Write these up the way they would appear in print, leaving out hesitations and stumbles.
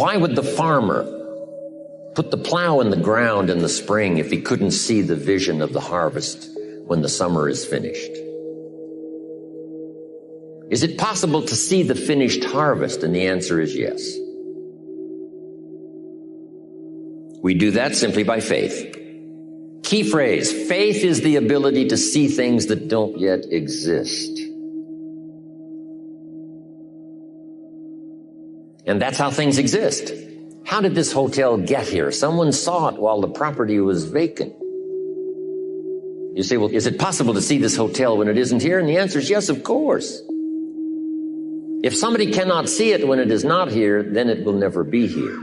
Why would the farmer put the plow in the ground in the spring if he couldn't see the vision of the harvest when the summer is finished? Is it possible to see the finished harvest? And the answer is yes. We do that simply by faith. Key phrase, faith is the ability to see things that don't yet exist. And that's how things exist. How did this hotel get here? Someone saw it while the property was vacant. You say, well, is it possible to see this hotel when it isn't here? And the answer is yes, of course. If somebody cannot see it when it is not here, then it will never be here.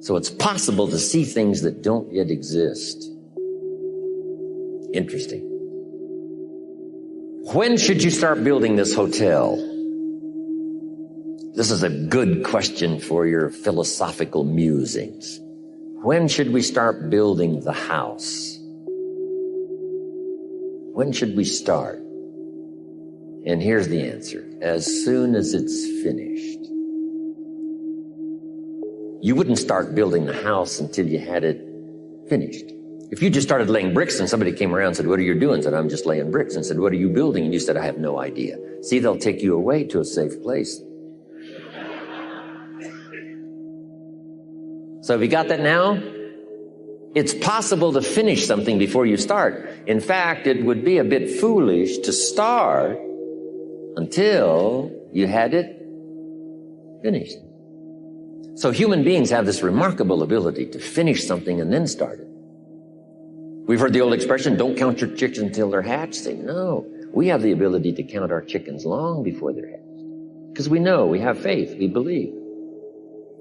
So it's possible to see things that don't yet exist. Interesting. When should you start building this hotel? This is a good question for your philosophical musings. When should we start building the house? When should we start? And here's the answer. As soon as it's finished. You wouldn't start building the house until you had it finished. If you just started laying bricks and somebody came around and said, what are you doing? Said, I'm just laying bricks. And said, what are you building? And you said, I have no idea. See, they'll take you away to a safe place. So have you got that now? It's possible to finish something before you start. In fact, it would be a bit foolish to start until you had it finished. So human beings have this remarkable ability to finish something and then start it. We've heard the old expression, don't count your chickens until they're hatched. Say, no, we have the ability to count our chickens long before they're hatched. Because we know, we have faith, we believe.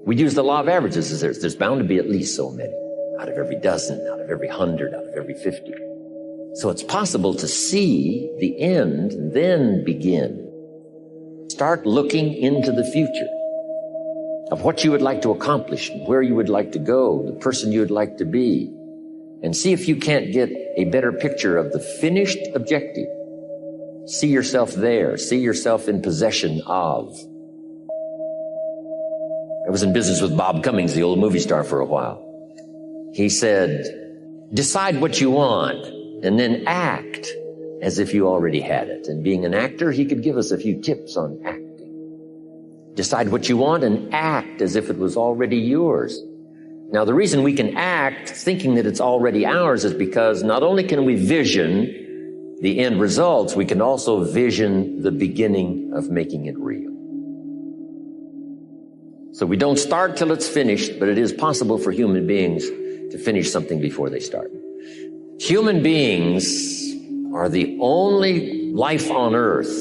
We use the law of averages. There's bound to be at least so many. Out of every dozen, out of every 100, out of every 50. So it's possible to see the end and then begin. Start looking into the future of what you would like to accomplish, where you would like to go, the person you would like to be, and see if you can't get a better picture of the finished objective. See yourself there. See yourself in possession of. I was in business with Bob Cummings, the old movie star, for a while. He said, decide what you want and then act as if you already had it. And being an actor, he could give us a few tips on acting. Decide what you want and act as if it was already yours. Now, the reason we can act thinking that it's already ours is because not only can we vision the end results, we can also vision the beginning of making it real. So we don't start till it's finished, but it is possible for human beings to finish something before they start. Human beings are the only life on earth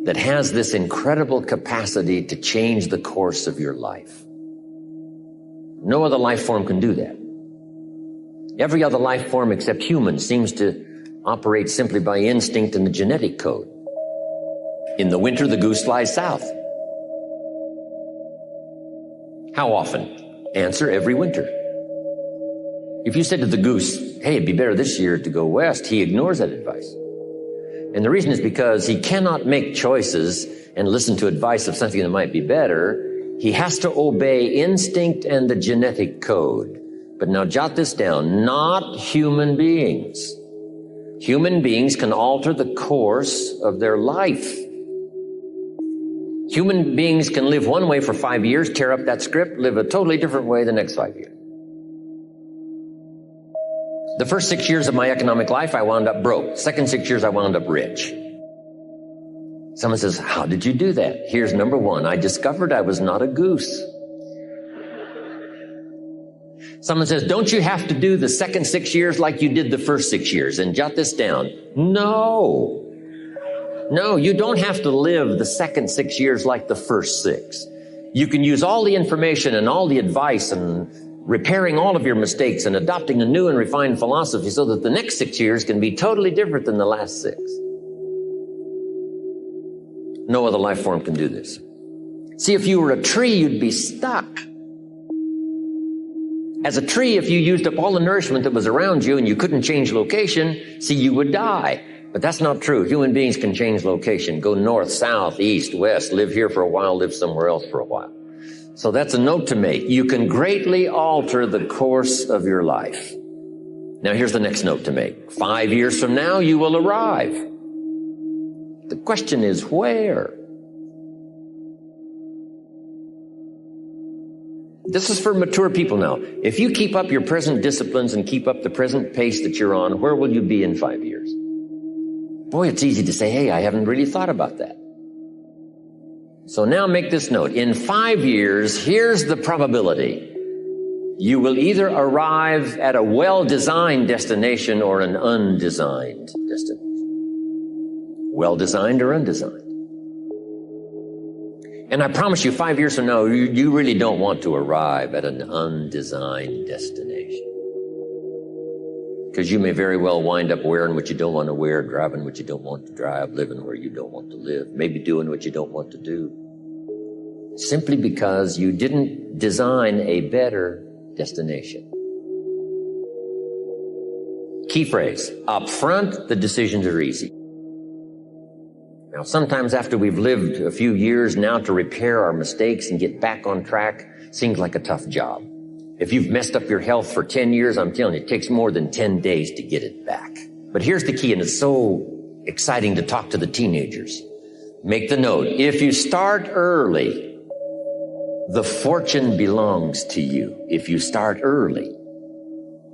that has this incredible capacity to change the course of your life. No other life form can do that. Every other life form except humans seems to operate simply by instinct and the genetic code. In the winter, the goose flies south. How often? Answer, every winter. If you said to the goose, hey, it'd be better this year to go west, he ignores that advice. And the reason is because he cannot make choices and listen to advice of something that might be better. He has to obey instinct and the genetic code. But now jot this down, not human beings. Human beings can alter the course of their life. Human beings can live one way for 5 years, tear up that script, live a totally different way the next 5 years. The first 6 years of my economic life, I wound up broke. Second 6 years, I wound up rich. Someone says, how did you do that? Here's number one. I discovered I was not a goose. Someone says, don't you have to do the second 6 years like you did the first 6 years? And jot this down. No, you don't have to live the second 6 years like the first 6. You can use all the information and all the advice and repairing all of your mistakes and adopting a new and refined philosophy so that the next 6 years can be totally different than the last 6. No other life form can do this. See, if you were a tree, you'd be stuck. As a tree, if you used up all the nourishment that was around you and you couldn't change location, see, you would die. But that's not true. Human beings can change location, go north, south, east, west, live here for a while, live somewhere else for a while. So that's a note to make. You can greatly alter the course of your life. Now here's the next note to make. 5 years from now, you will arrive. The question is where? This is for mature people now. If you keep up your present disciplines and keep up the present pace that you're on, where will you be in 5 years? Boy, it's easy to say, hey, I haven't really thought about that. So now make this note. In 5 years, here's the probability. You will either arrive at a well-designed destination or an undesigned destination. Well-designed or undesigned. And I promise you, 5 years from now, you really don't want to arrive at an undesigned destination. Because you may very well wind up wearing what you don't want to wear, driving what you don't want to drive, living where you don't want to live, maybe doing what you don't want to do. Simply because you didn't design a better destination. Key phrase, up front, the decisions are easy. Now, sometimes after we've lived a few years, now to repair our mistakes and get back on track seems like a tough job. If you've messed up your health for 10 years, I'm telling you, it takes more than 10 days to get it back. But here's the key, and it's so exciting to talk to the teenagers. Make the note, if you start early, the fortune belongs to you. If you start early.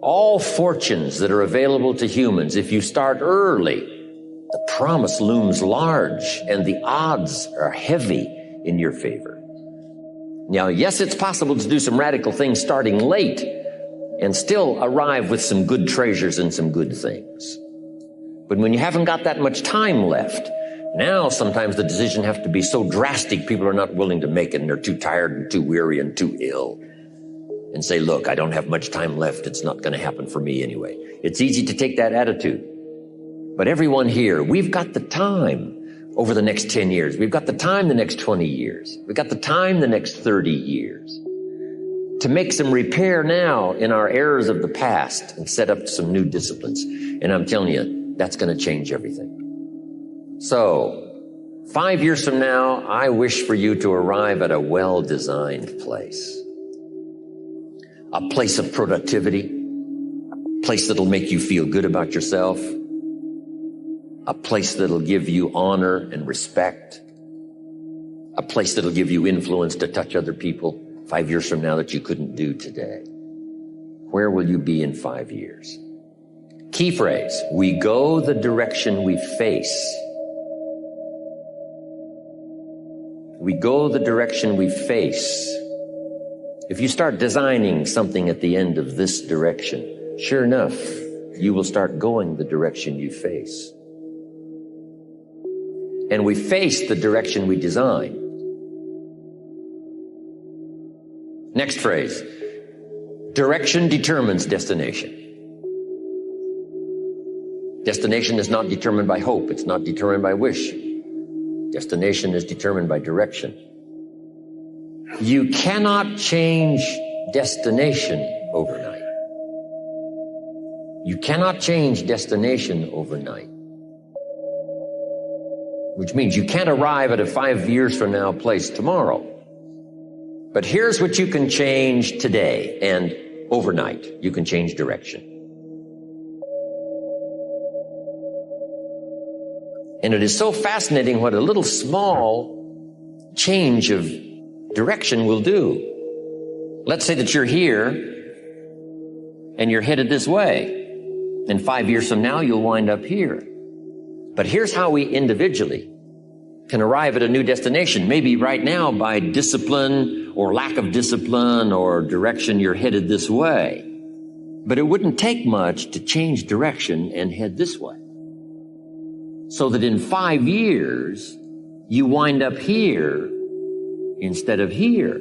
All fortunes that are available to humans, if you start early, the promise looms large and the odds are heavy in your favor. Now, yes, it's possible to do some radical things starting late and still arrive with some good treasures and some good things. But when you haven't got that much time left, now sometimes the decision has to be so drastic people are not willing to make it and they're too tired and too weary and too ill. And say, look, I don't have much time left. It's not going to happen for me anyway. It's easy to take that attitude. But everyone here, we've got the time over the next 10 years. We've got the time the next 20 years. We've got the time the next 30 years to make some repair now in our errors of the past and set up some new disciplines. And I'm telling you, that's going to change everything. So, 5 years from now, I wish for you to arrive at a well-designed place. A place of productivity, a place that'll make you feel good about yourself, a place that'll give you honor and respect, a place that'll give you influence to touch other people 5 years from now that you couldn't do today. Where will you be in 5 years? Key phrase, we go the direction we face. We go the direction we face. If you start designing something at the end of this direction, sure enough, you will start going the direction you face. And we face the direction we design. Next phrase, direction determines destination. Destination is not determined by hope. It's not determined by wish. Destination is determined by direction. You cannot change destination overnight. You cannot change destination overnight. Which means you can't arrive at a 5 years from now place tomorrow. But here's what you can change today and overnight. You can change direction. And it is so fascinating what a little small change of direction will do. Let's say that you're here and you're headed this way. And 5 years from now, you'll wind up here. But here's how we individually can arrive at a new destination. Maybe right now by discipline or lack of discipline or direction, you're headed this way. But it wouldn't take much to change direction and head this way. So that in 5 years, you wind up here instead of here.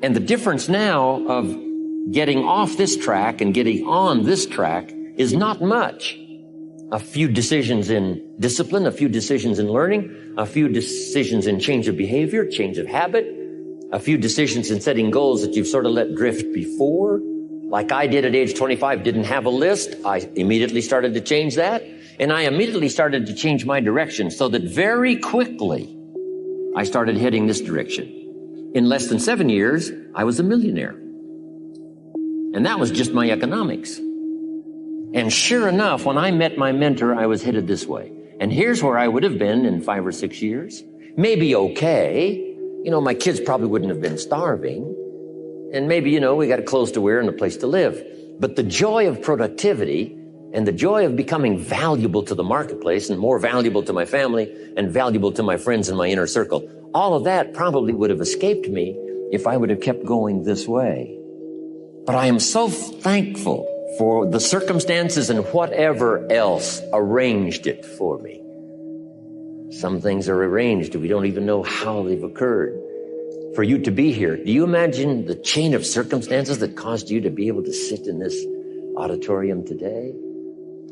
And the difference now of getting off this track and getting on this track is not much. A few decisions in discipline, a few decisions in learning, a few decisions in change of behavior, change of habit, a few decisions in setting goals that you've sort of let drift before. Like I did at age 25, didn't have a list. I immediately started to change that. And I immediately started to change my direction so that very quickly I started heading this direction. In less than 7 years, I was a millionaire. And that was just my economics. And sure enough, when I met my mentor, I was headed this way. And here's where I would have been in 5 or 6 years. Maybe okay. My kids probably wouldn't have been starving. And maybe, we got clothes to wear and a place to live. But the joy of productivity and the joy of becoming valuable to the marketplace and more valuable to my family and valuable to my friends in my inner circle, all of that probably would have escaped me if I would have kept going this way. But I am so thankful for the circumstances and whatever else arranged it for me. Some things are arranged, we don't even know how they've occurred. For you to be here, do you imagine the chain of circumstances that caused you to be able to sit in this auditorium today?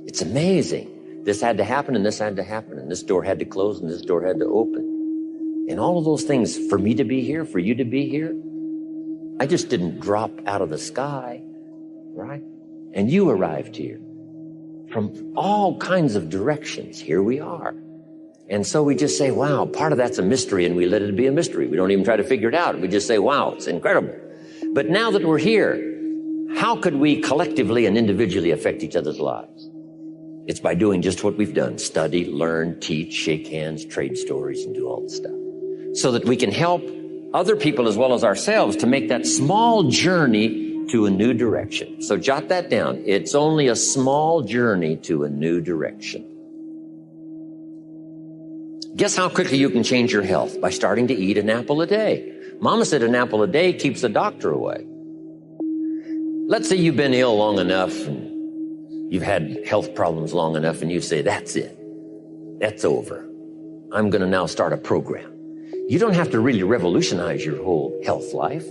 It's amazing. This had to happen, and this had to happen, and this door had to close, and this door had to open. And all of those things, for me to be here, for you to be here, I just didn't drop out of the sky, right? And you arrived here from all kinds of directions. Here we are. And so we just say, wow, part of that's a mystery, and we let it be a mystery. We don't even try to figure it out. We just say, wow, it's incredible. But now that we're here, how could we collectively and individually affect each other's lives? It's by doing just what we've done: study, learn, teach, shake hands, trade stories, and do all the stuff, so that we can help other people as well as ourselves to make that small journey to a new direction. So jot that down. It's only a small journey to a new direction. Guess how quickly you can change your health? By starting to eat an apple a day. Mama said an apple a day keeps the doctor away. Let's say you've been ill long enough and you've had health problems long enough, and you say, that's it. That's over. I'm going to now start a program. You don't have to really revolutionize your whole health life.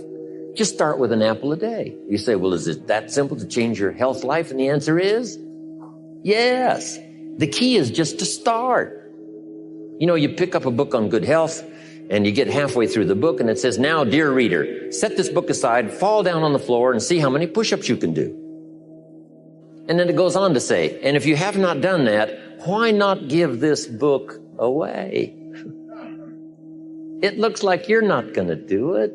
Just start with an apple a day. You say, well, is it that simple to change your health life? And the answer is yes. The key is just to start. You pick up a book on good health, and you get halfway through the book, and it says, now, dear reader, set this book aside, fall down on the floor, and see how many push-ups you can do. And then it goes on to say, and if you have not done that, why not give this book away? It looks like you're not going to do it.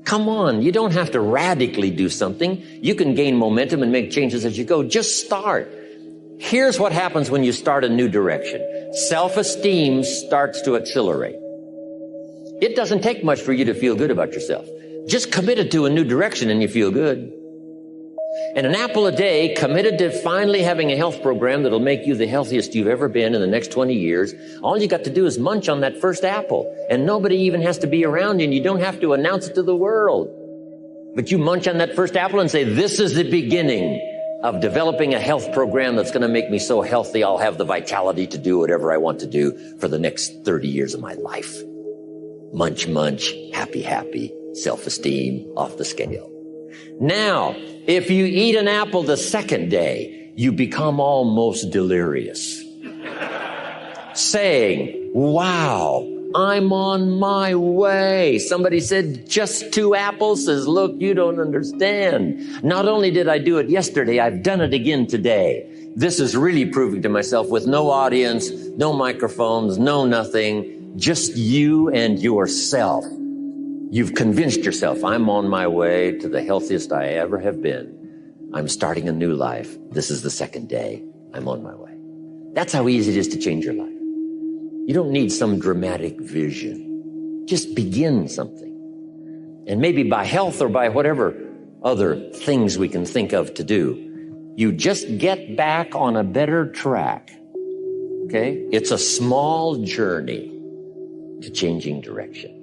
Come on, you don't have to radically do something. You can gain momentum and make changes as you go. Just start. Here's what happens when you start a new direction. Self-esteem starts to accelerate. It doesn't take much for you to feel good about yourself. Just committed to a new direction and you feel good. And an apple a day, committed to finally having a health program that'll make you the healthiest you've ever been in the next 20 years. All you got to do is munch on that first apple. And nobody even has to be around you, and you don't have to announce it to the world. But you munch on that first apple and say, this is the beginning of developing a health program that's going to make me so healthy I'll have the vitality to do whatever I want to do for the next 30 years of my life. Munch, munch, happy, happy, self-esteem off the scale. Now, if you eat an apple the second day, you become almost delirious, saying, wow, I'm on my way. Somebody said, just 2 apples? Says, look, you don't understand. Not only did I do it yesterday, I've done it again today. This is really proving to myself with no audience, no microphones, no nothing, just you and yourself. You've convinced yourself, I'm on my way to the healthiest I ever have been. I'm starting a new life. This is the second day. I'm on my way. That's how easy it is to change your life. You don't need some dramatic vision. Just begin something. And maybe by health or by whatever other things we can think of to do, you just get back on a better track. Okay? It's a small journey to changing direction.